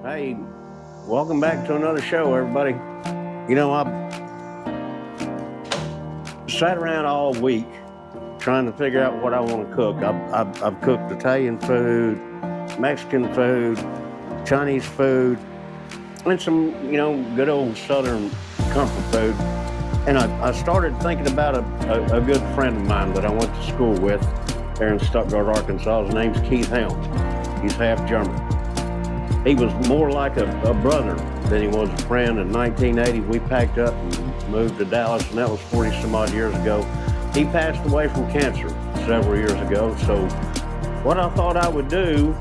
Hey, welcome back to another show, everybody. You know, I sat around all week trying to figure out what I want to cook. I've cooked Italian food, Mexican food, Chinese food, and some, good old Southern comfort food. And I started thinking about a good friend of mine that I went to school with there in Stuttgart, Arkansas. His name's Kieth Helm. He's half German. He was more like a brother than he was a friend. In 1980, we packed up and moved to Dallas, and that was 40 some odd years ago. He passed away from cancer several years ago. So what I thought I would do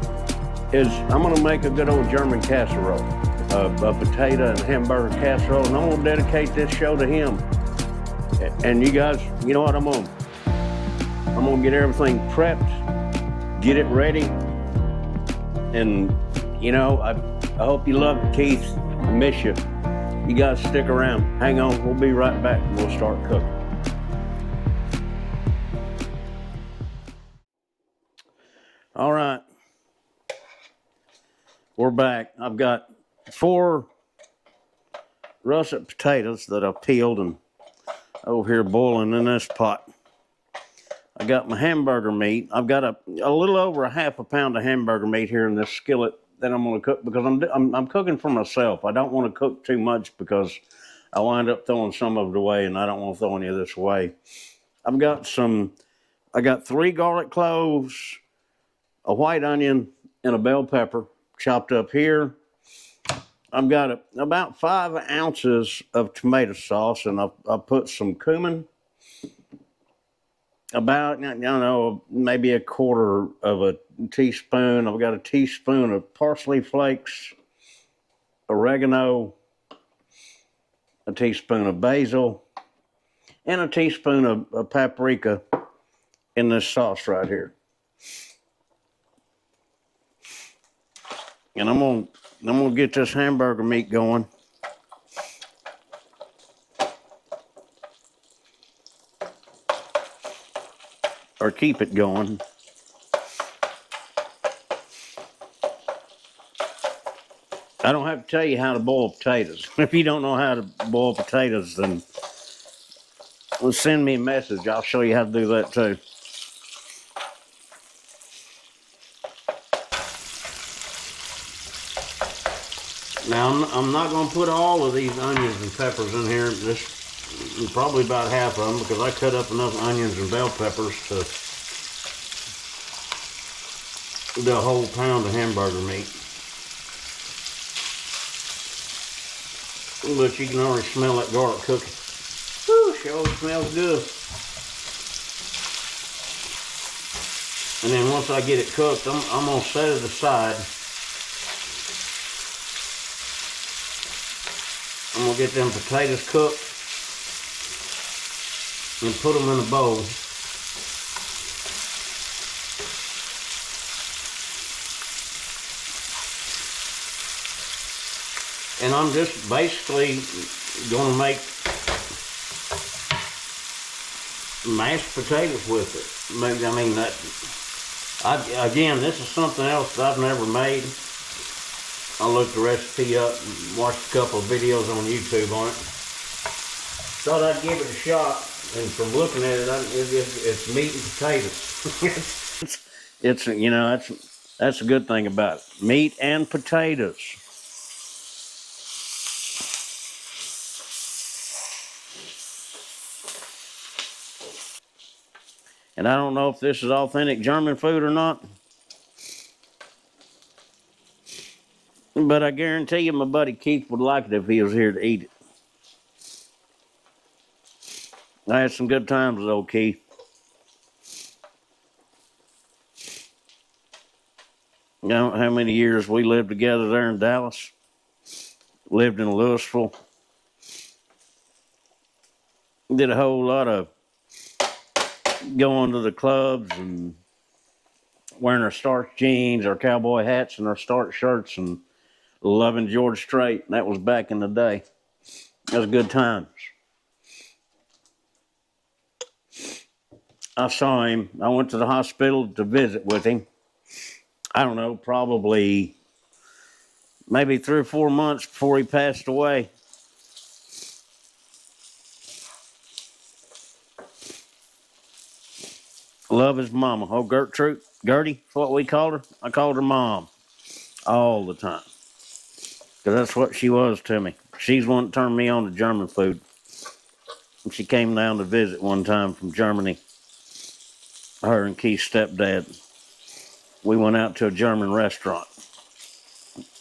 is I'm going to make a good old German casserole, a potato and Hamberger casserole, and I'm going to dedicate this show to him. And you guys, you know what I'm on? I'm going to get everything prepped, get it ready, and I hope you love it, Keith. I miss you. You guys stick around. Hang on. We'll be right back and we'll start cooking. All right. We're back. I've got 4 russet potatoes that I've peeled and over here boiling in this pot. I got my Hamberger meat. I've got a little over a half a pound of Hamberger meat here in this skillet that I'm going to cook because I'm cooking for myself. I don't want to cook too much because I wind up throwing some of it away, and I don't want to throw any of this away. I got 3 garlic cloves, a white onion, and a bell pepper chopped up here. I've got about 5 ounces of tomato sauce, and I've put some cumin, about, maybe a quarter of a teaspoon. I've got a teaspoon of parsley flakes, oregano, a teaspoon of basil, and a teaspoon of paprika in this sauce right here. And I'm gonna get this Hamberger meat going. Or keep it going. I don't have to tell you how to boil potatoes. If you don't know how to boil potatoes, then send me a message. I'll show you how to do that too. Now, I'm not going to put all of these onions and peppers in here. Probably about half of them, because I cut up enough onions and bell peppers to do a whole pound of Hamberger meat. But you can already smell that garlic cooking. Whew, sure smells good. And then once I get it cooked, I'm going to set it aside. I'm going to get them potatoes cooked and put them in a bowl. And I'm just basically going to make mashed potatoes with it. Again, this is something else that I've never made. I looked the recipe up and watched a couple of videos on YouTube on it. Thought I'd give it a shot, and from looking at it, it's meat and potatoes. That's a good thing about it. Meat and potatoes. And I don't know if this is authentic German food or not, but I guarantee you my buddy Keith would like it if he was here to eat it. I had some good times with old Keith. You know how many years we lived together there in Dallas? Lived in Louisville. Did a whole lot of going to the clubs and wearing our starch jeans, our cowboy hats, and our starch shirts, and loving George Strait. That was back in the day. That was good times. I saw him. I went to the hospital to visit with him. I don't know, probably maybe 3 or 4 months before he passed away. Love his mama. Oh, Gertrude, Gertie, that's what we called her. I called her Mom all the time. Because that's what she was to me. She's one that turned me on to German food. And she came down to visit one time from Germany. Her and Kieth's stepdad. We went out to a German restaurant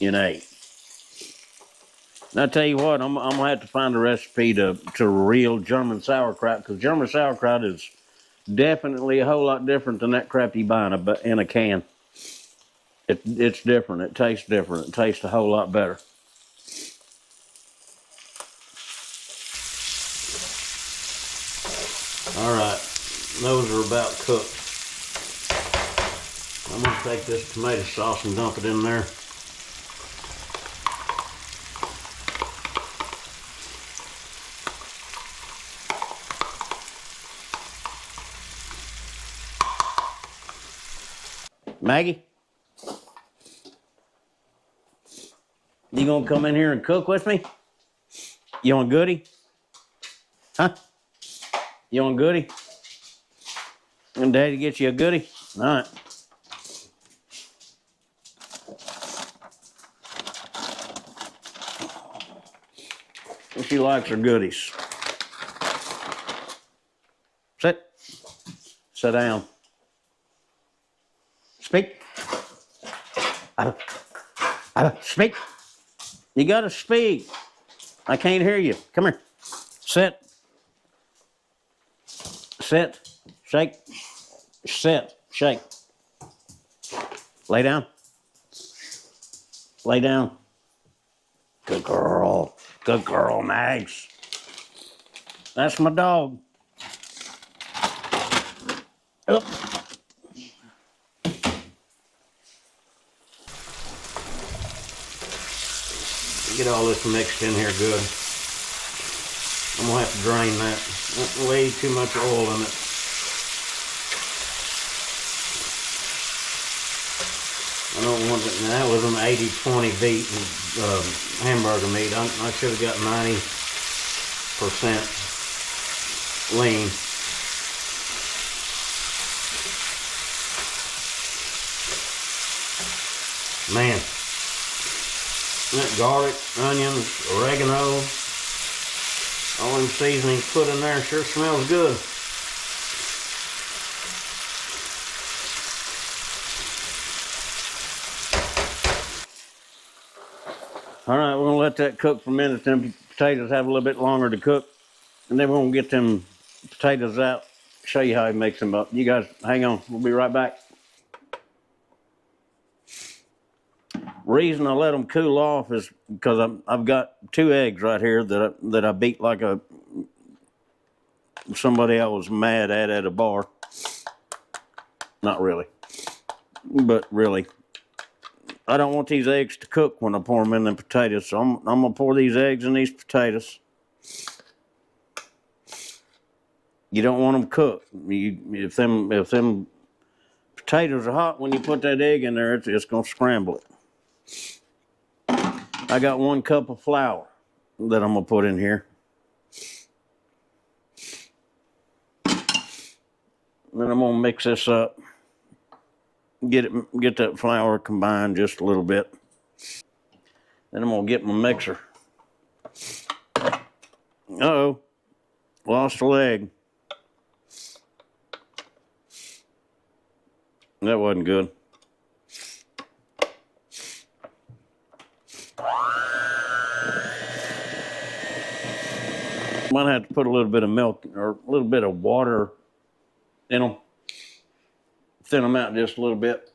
and ate. And I tell you what, I'm going to have to find a recipe to real German sauerkraut, because German sauerkraut is definitely a whole lot different than that crap you buy in a can. It's different. It tastes different. It tastes a whole lot better. All right, those are about cooked. I'm going to take this tomato sauce and dump it in there. Maggie, you gonna come in here and cook with me? You want goodie? Huh? You want goodie? And Daddy get you a goodie? All right. She likes her goodies. Sit. Sit down. Speak. Speak. You gotta speak. I can't hear you. Come here. Sit. Sit. Shake. Sit. Shake. Lay down. Lay down. Good girl. Good girl, Mags. That's my dog. Up. Get all this mixed in here good. I'm gonna have to drain that. That's way too much oil in it. I don't want it. That was an 80-20 beat Hamburger meat. I should have got 90% lean. Man, that garlic, onions, oregano, all them seasonings put in there sure smells good. All right, we're gonna let that cook for a minute. Them potatoes have a little bit longer to cook, and then we're gonna get them potatoes out, show you how he makes them up. You guys hang on, we'll be right back. Reason I let them cool off is because I've got 2 eggs right here that I beat like somebody I was mad at a bar. Not really, but really. I don't want these eggs to cook when I pour them in the potatoes, so I'm gonna pour these eggs in these potatoes. You don't want them cooked. If them potatoes are hot when you put that egg in there, it's gonna scramble it. I got 1 cup of flour that I'm gonna put in here. Then I'm gonna mix this up. Get that flour combined just a little bit. Then I'm gonna get my mixer. Uh-oh, lost a leg. That wasn't good. Might have to put a little bit of milk or a little bit of water in them. Thin them out just a little bit.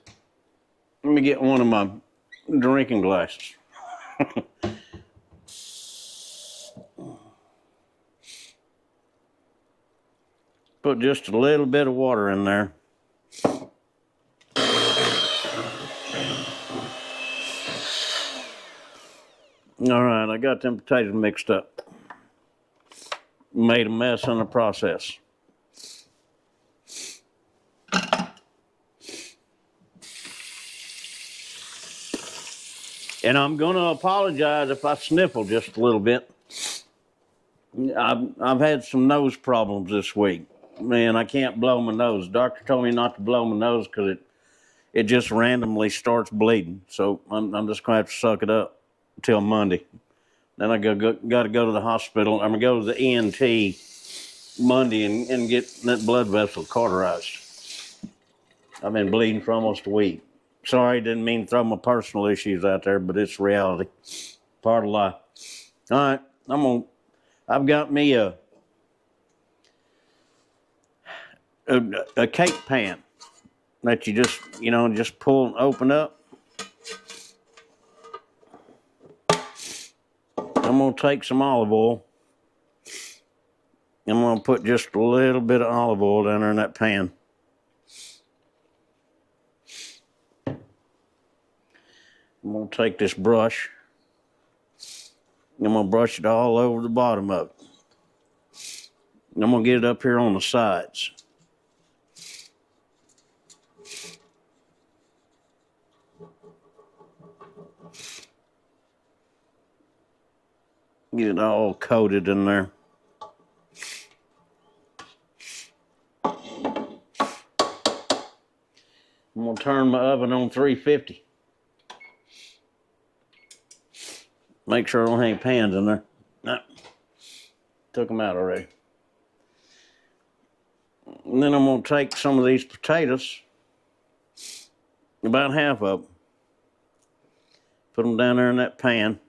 Let me get one of my drinking glasses. Put just a little bit of water in there. All right, I got them potatoes mixed up. Made a mess in the process. And I'm going to apologize if I sniffle just a little bit. I've had some nose problems this week. Man, I can't blow my nose. Doctor told me not to blow my nose because it just randomly starts bleeding. So I'm just going to have to suck it up until Monday. Then I got to go to the hospital. I'm going to go to the ENT Monday and get that blood vessel cauterized. I've been bleeding for almost a week. Sorry, didn't mean to throw my personal issues out there, but it's reality. Part of life. All right, I've got me a cake pan that you just pull and open up. I'm going to take some olive oil. I'm going to put just a little bit of olive oil down there in that pan. I'm going to take this brush. I'm going to brush it all over the bottom of it. I'm going to get it up here on the sides. Get it all coated in there. I'm going to turn my oven on 350. Make sure I don't have any pans in there. No, took them out already. And then I'm going to take some of these potatoes, about half of them, put them down there in that pan.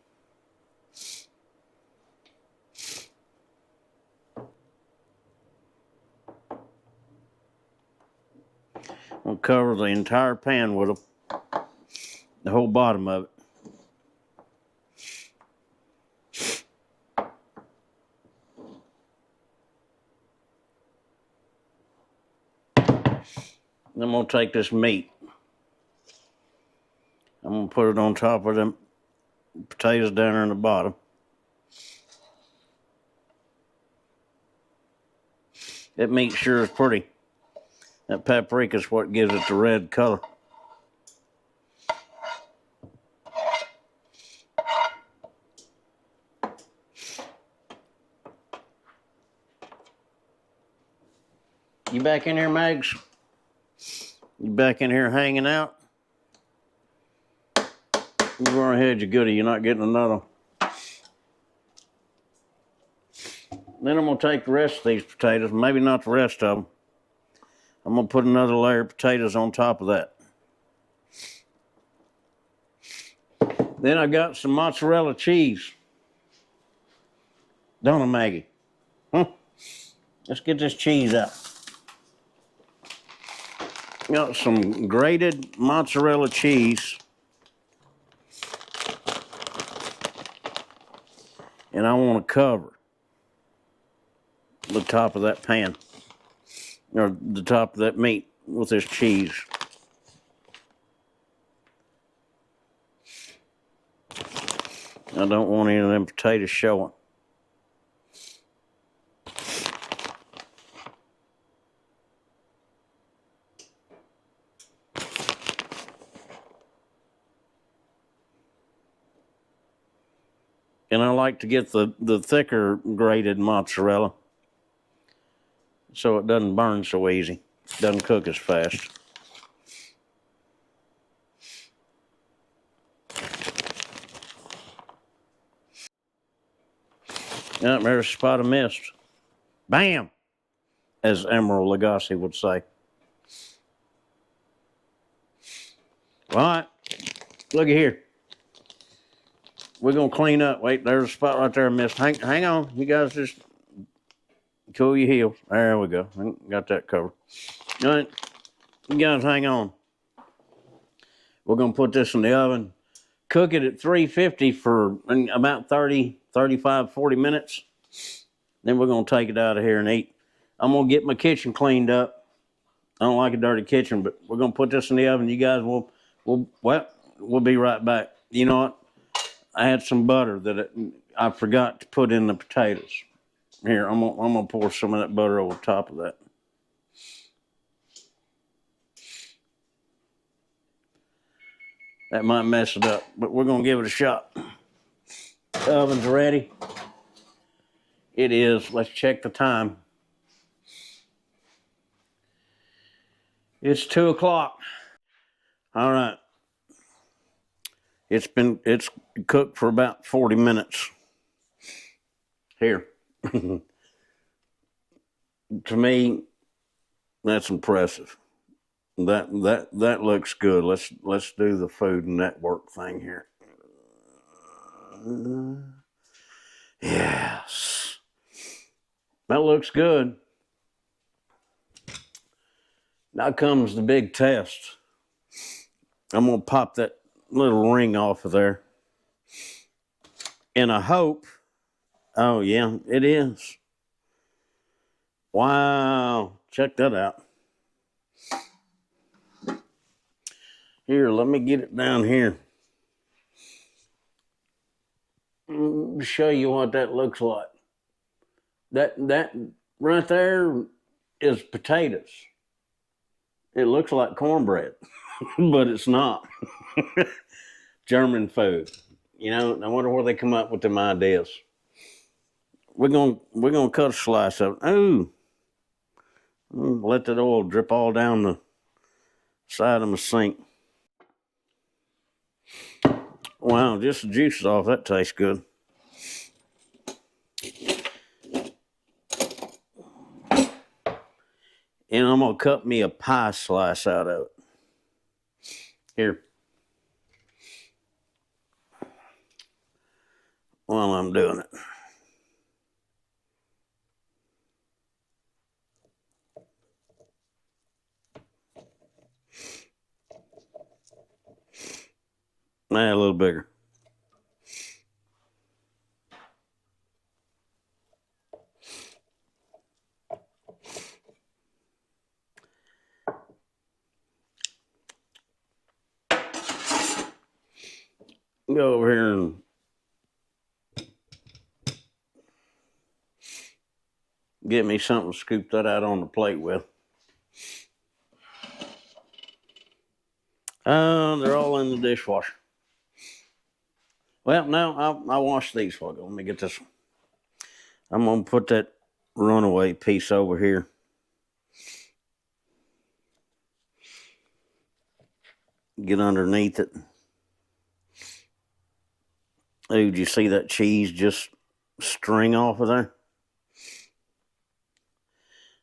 I'll cover the entire pan with them, the whole bottom of it. Then I'm going to take this meat. I'm going to put it on top of them potatoes down there in the bottom. That meat sure is pretty. That paprika is what gives it the red color. You back in here, Mags? You back in here hanging out? You run ahead, you goody. You're not getting another. Then I'm going to take the rest of these potatoes, maybe not the rest of them. I'm going to put another layer of potatoes on top of that. Then I got some mozzarella cheese. Don't I, Maggie? Let's get this cheese out. Got some grated mozzarella cheese. And I want to cover the top of that pan, or the top of that meat with this cheese. I don't want any of them potatoes showing. And I like to get the thicker grated mozzarella so it doesn't burn so easy, doesn't cook as fast. Yep, there's a spot of mist. Bam! As Emerald Lagasse would say. All right, look at here. We're going to clean up. Wait, there's a spot right there, mist. Hang on. You guys just cool your heels. There we go. Got that covered. All right, you guys hang on. We're going to put this in the oven. Cook it at 350 for about 30, 35, 40 minutes. Then we're going to take it out of here and eat. I'm going to get my kitchen cleaned up. I don't like a dirty kitchen, but we're going to put this in the oven. You guys we'll be right back. You know what? I had some butter that I forgot to put in the potatoes. Here, I'm gonna pour some of that butter over top of that. That might mess it up, but we're gonna give it a shot. The oven's ready. It is. Let's check the time. It's 2 o'clock. All right. It's cooked for about 40 minutes. Here. To me, that's impressive. That looks good. Let's do the Food Network thing here. Yes. That looks good. Now comes the big test. I'm going to pop that little ring off of there. And I hope, oh yeah, it is. Wow, check that out. Here, let me get it down here. Show you what that looks like. That right there is potatoes. It looks like cornbread, but it's not. German food. You know, I wonder where they come up with them ideas. We're gonna cut a slice of it. Ooh. Let that oil drip all down the side of my sink. Wow, just the juices off. That tastes good. And I'm going to cut me a pie slice out of it. Here. While I'm doing it. Nah, a little bigger. Go over here and get me something to scoop that out on the plate with. They're all in the dishwasher. Well, no, I washed these for you. Let me get this one. I'm going to put that runaway piece over here. Get underneath it. Oh, did you see that cheese just string off of there?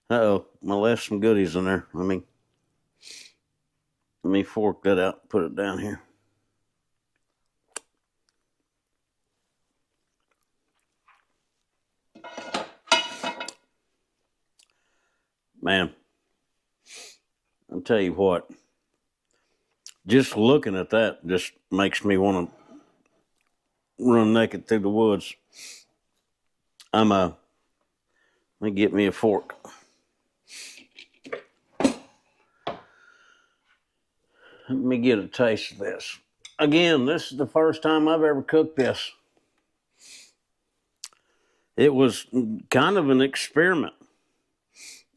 Uh-oh, I left some goodies in there. Let me fork that out and put it down here. Man, I'll tell you what. Just looking at that just makes me want to run naked through the woods. Let me get me a fork. Let me get a taste of this. Again, this is the first time I've ever cooked this. It was kind of an experiment.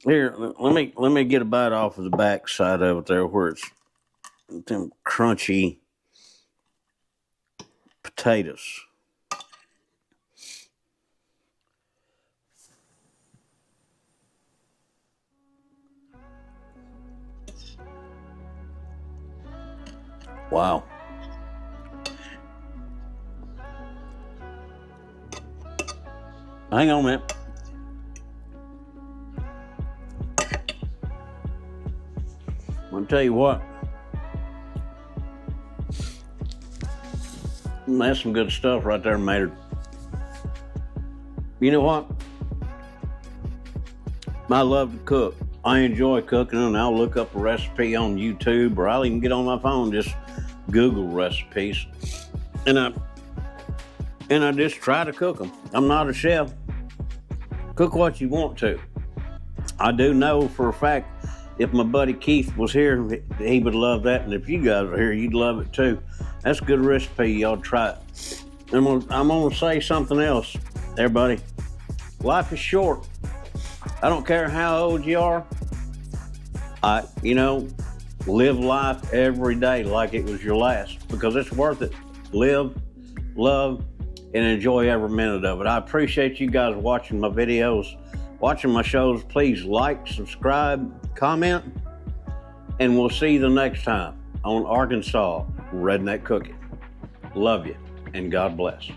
Here, let me get a bite off of the back side of it there where it's them crunchy potatoes. Wow. Hang on a minute. I'm gonna tell you what. That's some good stuff right there, Mater. You know what? I love to cook. I enjoy cooking, and I'll look up a recipe on YouTube, or I'll even get on my phone, just Google recipes, and I just try to cook them. I'm not a chef. Cook what you want to. I do know for a fact, if my buddy Kieth was here, he would love that, and if you guys are here, you'd love it too. That's a good recipe. Y'all try it. I'm gonna say something else, everybody. Life is short. I don't care how old you are. Live life every day like it was your last, because it's worth it. Live, love, and enjoy every minute of it. I appreciate you guys watching my videos, watching my shows. Please like, subscribe, comment, and we'll see you the next time on Arkansas Redneck Cooking. Love you, and God bless.